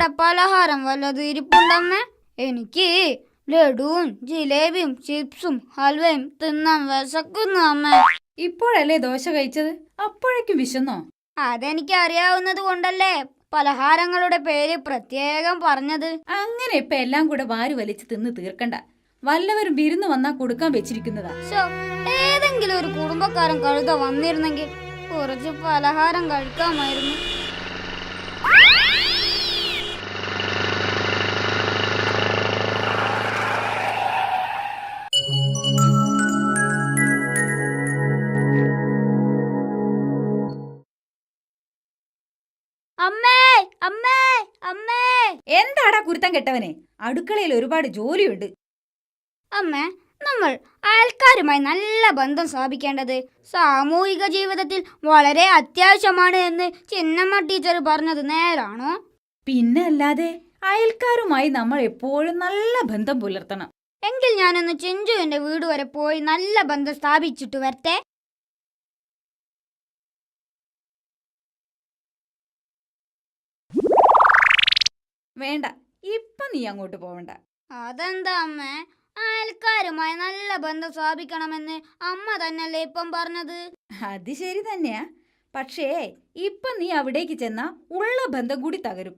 അവിടെ പലഹാരം വല്ലതും ഇരിപ്പുണ്ടമ്മേ? എനിക്ക് ലഡുവും ജിലേബിയും ചിപ്സും ഹൽവയും തിന്നാൻ വിശക്കുന്നു അമ്മ. ഇപ്പോഴല്ലേ ദോശ കഴിച്ചത്, അപ്പോഴേക്കും വിശന്നോ? അതെനിക്ക് അറിയാവുന്നത് കൊണ്ടല്ലേ പലഹാരങ്ങളുടെ പേര് പ്രത്യേകം പറഞ്ഞത്. അങ്ങനെ ഇപ്പൊ എല്ലാം കൂടെ വാരി വലിച്ച് തിന്ന് തീർക്കണ്ട. വല്ലവരും വിരുന്ന് വന്നാ കൊടുക്കാൻ വെച്ചിരിക്കുന്നതാ. ഏതെങ്കിലും ഒരു കുടുംബക്കാരൻ കഴുത വന്നിരുന്നെങ്കിൽ കുറച്ച് പലഹാരം കഴിക്കാമായിരുന്നു. അമ്മേ അമ്മേ അമ്മേ! എന്താടാ കുരുത്തം കെട്ടവനെ? അടുക്കളയിൽ ഒരുപാട് ജോലിയുണ്ട്. അമ്മേ, നമ്മൾ അയൽക്കാരുമായി നല്ല ബന്ധം സ്ഥാപിക്കേണ്ടത് സാമൂഹിക ജീവിതത്തിൽ വളരെ അത്യാവശ്യമാണ് എന്ന് ചിന്നമ്മ ടീച്ചർ പറഞ്ഞത് നേരാണോ? പിന്നെ അല്ലാതെ, അയൽക്കാരുമായി നമ്മൾ എപ്പോഴും നല്ല ബന്ധം പുലർത്തണം. എങ്കിൽ ഞാനൊന്ന് ചിഞ്ചുവിന്റെ വീട് വരെ പോയി നല്ല ബന്ധം സ്ഥാപിച്ചിട്ട് വരട്ടെ. വേണ്ട, ഇപ്പൊ നീ അങ്ങോട്ട് പോവണ്ട. അതെന്താ അമ്മേ? അയൽക്കാരുമായി നല്ല ബന്ധം സ്ഥാപിക്കണമെന്ന് അമ്മ തന്നെയല്ലേ ഇപ്പം പറഞ്ഞത്? അത് ശരി തന്നെയാ, പക്ഷേ ഇപ്പൊ നീ അവിടേക്ക് ചെന്നാ ഉള്ള ബന്ധം കൂടി തകരും.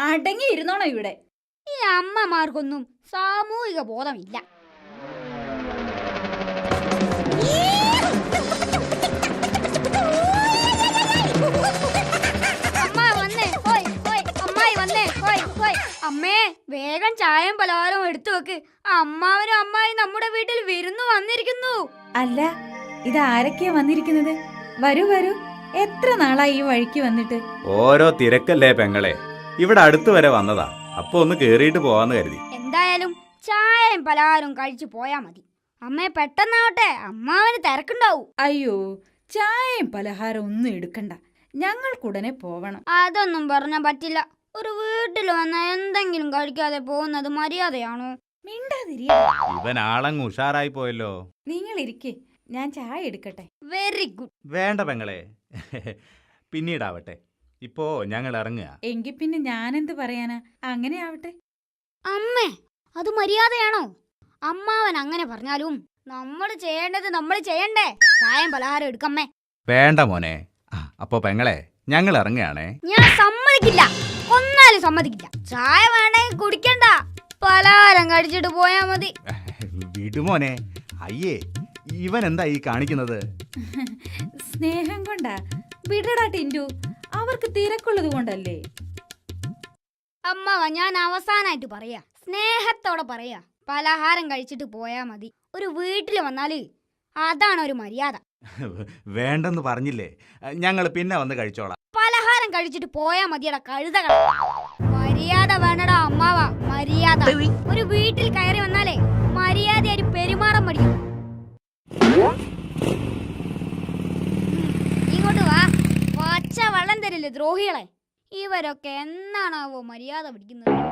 അടങ്ങി ഇരുന്നോണോ ഇവിടെ. ഈ അമ്മമാർക്കൊന്നും സാമൂഹിക ബോധമില്ല. അമ്മേ, വേഗം ചായയും പലഹാരവും എടുത്തു വെക്ക്. അമ്മാവനും അമ്മായി നമ്മുടെ വീട്ടിൽ വിരുന്നു വന്നിരിക്കുന്നു. അല്ല, ഇത് ആരൊക്കെയാ വന്നിരിക്കുന്നത്? വരൂ വരൂ, എത്ര നാളായി ഈ വഴിക്ക് വന്നിട്ട്? ഓരോ തിരക്കല്ലേ പെങ്ങളെ, ഇവിടെ അടുത്ത് വരെ വന്നതാ. അപ്പൊ ഒന്ന് കേറിയിട്ട് പോവാന്ന് കരുതി. എന്തായാലും ചായയും പലഹാരവും കഴിച്ചു പോയാ മതി. അമ്മേ, പെട്ടെന്നാവട്ടെ, അമ്മാവന് തിരക്കുണ്ടാവും. അയ്യോ, ചായയും പലഹാരം ഒന്നും എടുക്കണ്ട, ഞങ്ങൾക്കുടനെ പോവണം. അതൊന്നും പറഞ്ഞാ പറ്റില്ല. ഒരു വീട്ടിൽ വന്ന എന്തെങ്കിലും കഴിക്കാതെ പോകുന്നത് മര്യാദയാണോ? മിണ്ടാതിരിയ. ഇവൻ ആളങ്ങ് ഉഷാറായി പോയല്ലോ. നിങ്ങൾ ഇരിക്കേ, ഞാൻ ചായ എടുക്കട്ടെ. Very good. വേണ്ട പെങ്ങളെ, പിന്നീടാവട്ടെ. ഇപ്പോ ഞങ്ങൾ ഇറങ്ങുക. എങ്കിൽ പിന്നെ ഞാനെന്ത് പറയാനാ? അങ്ങനെ ആവട്ടെ. അമ്മേ, അത് മര്യാദയാണോ? അമ്മാവൻ അങ്ങനെ പറഞ്ഞാലും നമ്മൾ ചെയ്യേണ്ടത് നമ്മൾ ചെയ്യണ്ടേ? ചായയും പലഹാരം എടുക്കമ്മേ. വേണ്ട മോനെ. അപ്പോ പെങ്ങളെ, ഞങ്ങൾ ഇറങ്ങുകയാണേ. ഞാൻ സമ്മതിക്കില്ല, ഒന്നാലും സമ്മതിക്കില്ല. ചായ വേണമെങ്കിൽ കുടിക്കണ്ട, പലഹാരം കഴിച്ചിട്ട് പോയാ മതി. വിടുമോനെ. അയ്യേ, ഇവൻ എന്താ ഈ കാണിക്കുന്നത്? സ്നേഹം കൊണ്ടാ. വിടടാ ടിൻഡു, അവർക്ക് തിരക്കുള്ളത് കൊണ്ടല്ലേ. അമ്മാവ, ഞാൻ അവസാനായിട്ട് പറയാ, സ്നേഹത്തോടെ പറയാ, പലഹാരം കഴിച്ചിട്ട് പോയാ മതി. ഒരു വീട്ടിൽ വന്നാല് അതാണ് ഒരു മര്യാദ. വേണ്ടെന്ന് പറഞ്ഞില്ലേ, ഞങ്ങൾ പിന്നെ വന്ന് കഴിച്ചോളാം. പലഹാരം കഴിച്ചിട്ട് പോയാ മതിയടാ കഴുതകള. മര്യാദ വേണടാ അമ്മാവ, മര്യാദ. ഒരു വീട്ടിൽ കയറി വന്നാലേ മര്യാദയായി പെരുമാറാൻ പഠിക്കും. ഇങ്ങോട്ട് വാ, പച്ച വെള്ളം തരില്ലേ ദ്രോഹികളെ. ഇവരൊക്കെ എന്നാണാവോ മര്യാദ പിടിക്കുന്നത്?